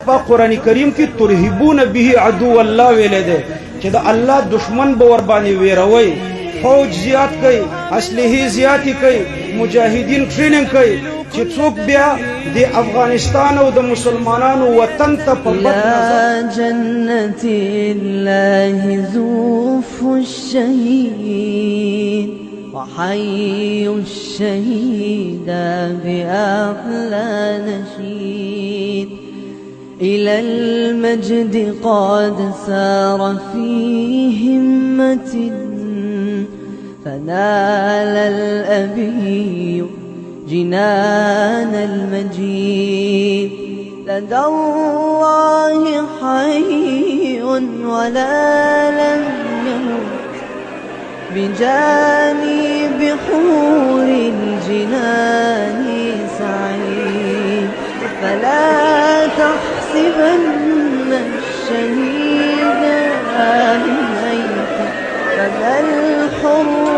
قرآن کریم کی ترہبون به عدو اللہ ویلے دے کہ دا اللہ دشمن باور بانی ویروی فوج زیاد کئی اسلحی زیادی کئی مجاہدین ٹریننگ کئی کہ څوک بیا دی افغانستان او د مسلمانانو وطن ته په يا جنة الله زوف الشهيد وحي الشهيد بأحلى نشيد إلى المجد قد سار في همة فنال الأبي جنان المجيد لدى الله حي ولا لم يمت بجانب حور الجنان سعيد فلا تحسبن الشهيد ميتا فما الحر